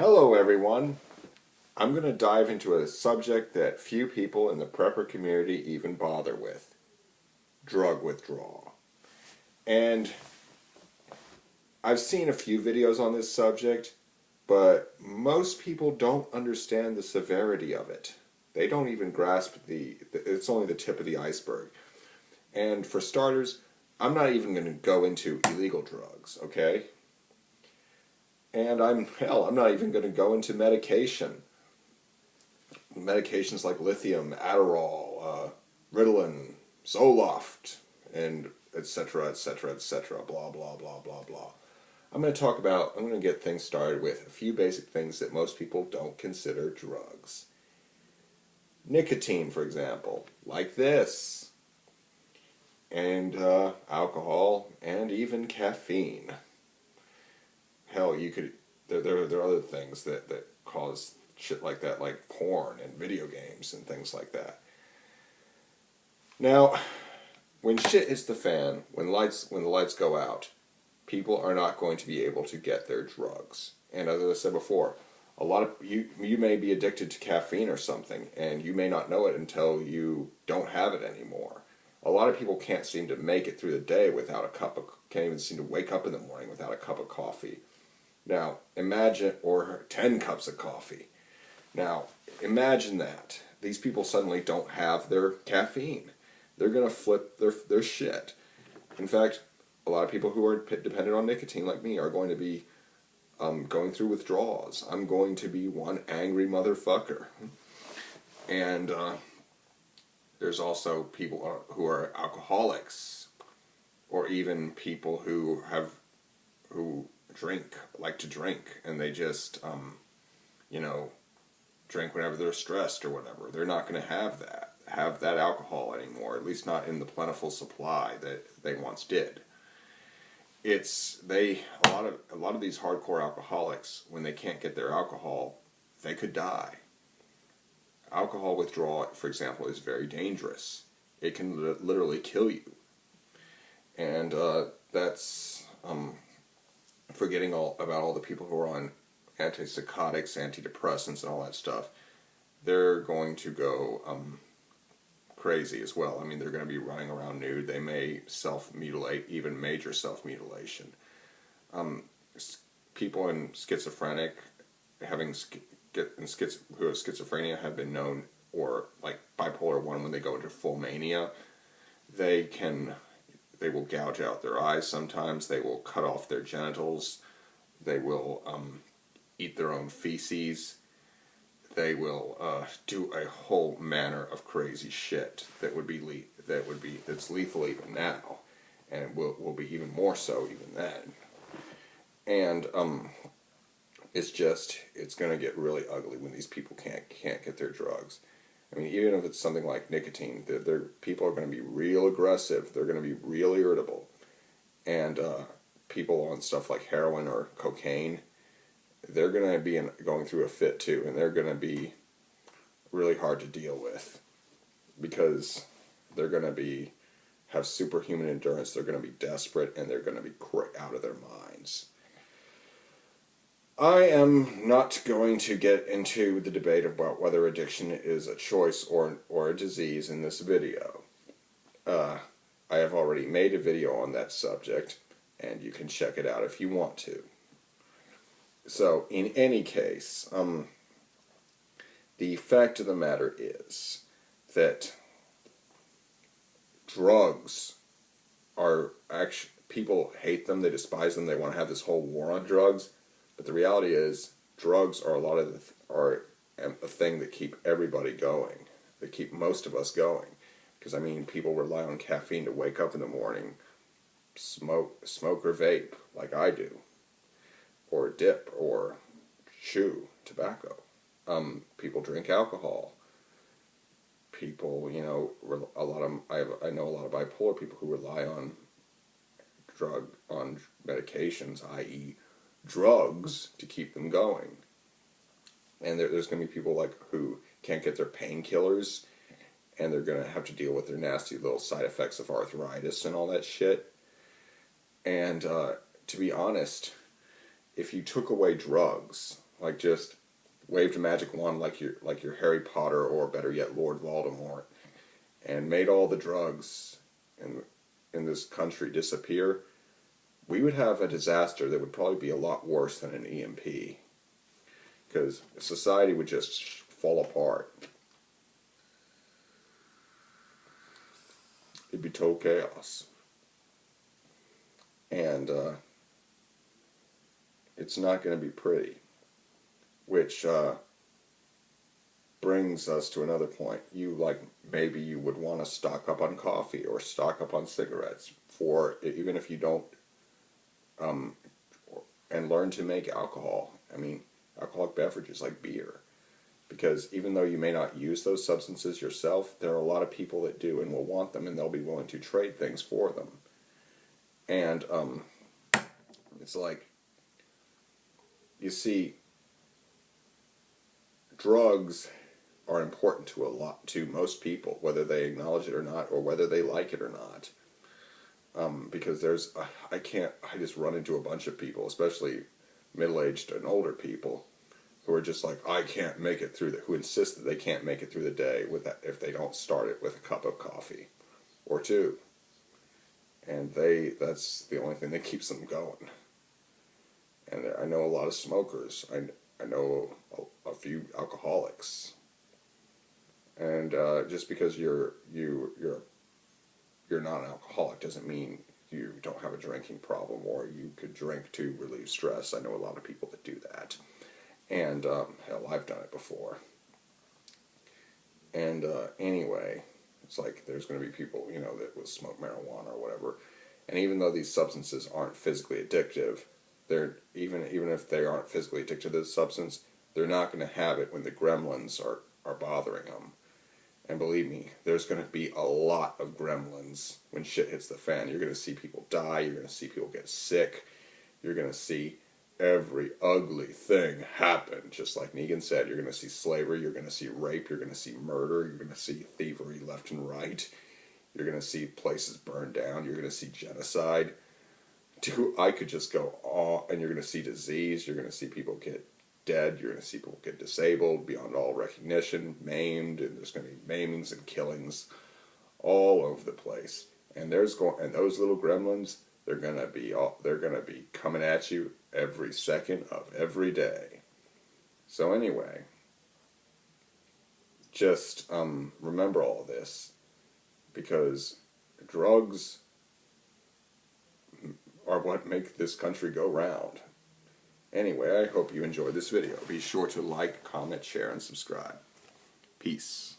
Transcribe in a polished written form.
Hello everyone. I'm going to dive into a subject that few people in the prepper community even bother with. Drug withdrawal. And I've seen a few videos on this subject, but most people don't understand the severity of it. They don't even grasp it's only the tip of the iceberg. And for starters, I'm not even going to go into illegal drugs, okay? And I'm not even going to go into medication. Medications like lithium, Adderall, Ritalin, Zoloft, and etc., etc., etc., blah, blah, blah, blah, blah. I'm going to get things started with a few basic things that most people don't consider drugs. Nicotine, for example, like this. And alcohol, and even caffeine. Hell, there are other things that cause shit like that, like porn and video games and things like that. Now, when shit hits the fan, when the lights go out, people are not going to be able to get their drugs. And as I said before, a lot of you may be addicted to caffeine or something, and you may not know it until you don't have it anymore. A lot of people can't seem to make it through the day can't even seem to wake up in the morning without a cup of coffee. Now, or 10 cups of coffee. Now, imagine that. These people suddenly don't have their caffeine. They're going to flip their shit. In fact, a lot of people who are dependent on nicotine, like me, are going to be going through withdrawals. I'm going to be one angry motherfucker. And there's also people who are alcoholics, or even people who like to drink, and they just, drink whenever they're stressed or whatever. They're not going to have that alcohol anymore, at least not in the plentiful supply that they once did. A lot of these hardcore alcoholics, when they can't get their alcohol, they could die. Alcohol withdrawal, for example, is very dangerous. It can literally kill you. And that's forgetting about all the people who are on antipsychotics, antidepressants, and all that stuff. They're going to go crazy as well. I mean, they're going to be running around nude. They may self-mutilate, even major self-mutilation. People in schizophrenic, who have schizophrenia, have been known, or like bipolar 1, when they go into full mania, they will gouge out their eyes sometimes, they will cut off their genitals, they will eat their own feces, they will do a whole manner of crazy shit that's lethal even now, and will be even more so even then. And it's going to get really ugly when these people can't get their drugs. I mean, even if it's something like nicotine, people are going to be real aggressive. They're going to be real irritable. And people on stuff like heroin or cocaine, they're going to be going through a fit too, and they're going to be really hard to deal with, because they're going to have superhuman endurance. They're going to be desperate, and they're going to be out of their minds. I am not going to get into the debate about whether addiction is a choice or a disease in this video. I have already made a video on that subject, and you can check it out if you want to. So, in any case, the fact of the matter is that drugs are actually, people hate them, they despise them, they want to have this whole war on drugs. But the reality is, drugs are a thing that keep everybody going. They keep most of us going. Because, I mean, people rely on caffeine to wake up in the morning, smoke or vape, like I do, or dip, or chew tobacco. People drink alcohol. People, I know a lot of bipolar people who rely on medications, i.e., drugs, to keep them going. And there's going to be people who can't get their painkillers, and they're going to have to deal with their nasty little side effects of arthritis and all that shit. And to be honest, if you took away drugs, like just waved a magic wand like you're Harry Potter, or better yet, Lord Voldemort, and made all the drugs in this country disappear, we would have a disaster that would probably be a lot worse than an EMP, because society would just fall apart. It'd be total chaos. And it's not going to be pretty. Which brings us to another point. Maybe you would want to stock up on coffee or stock up on cigarettes, for even if you don't, and learn to make alcohol. I mean, alcoholic beverages like beer. Because even though you may not use those substances yourself, there are a lot of people that do and will want them, and they'll be willing to trade things for them. And it's like, you see, drugs are important to most people, whether they acknowledge it or not, or whether they like it or not. Because I just run into a bunch of people, especially middle-aged and older people, who are just like, I can't make it through who insist that they can't make it through the day if they don't start it with a cup of coffee or two. And that's the only thing that keeps them going. And I know a lot of smokers. I know a few alcoholics. And just because you're not an alcoholic doesn't mean you don't have a drinking problem, or you could drink to relieve stress. I know a lot of people that do that. And, hell, I've done it before. And, anyway, it's like there's going to be people, that will smoke marijuana or whatever. And even though these substances aren't physically addictive, even if they aren't physically addicted to this substance, they're not going to have it when the gremlins are bothering them. And believe me, there's going to be a lot of gremlins when shit hits the fan. You're going to see people die. You're going to see people get sick. You're going to see every ugly thing happen. Just like Negan said, you're going to see slavery. You're going to see rape. You're going to see murder. You're going to see thievery left and right. You're going to see places burned down. You're going to see genocide. Dude, I could just go on. And you're going to see disease. You're going to see people get dead. You're going to see people get disabled beyond all recognition, maimed, and there's going to be maimings and killings all over the place. And those little gremlins, they're going to be coming at you every second of every day. So anyway, just remember all this, because drugs are what make this country go round. Anyway, I hope you enjoyed this video. Be sure to like, comment, share, and subscribe. Peace.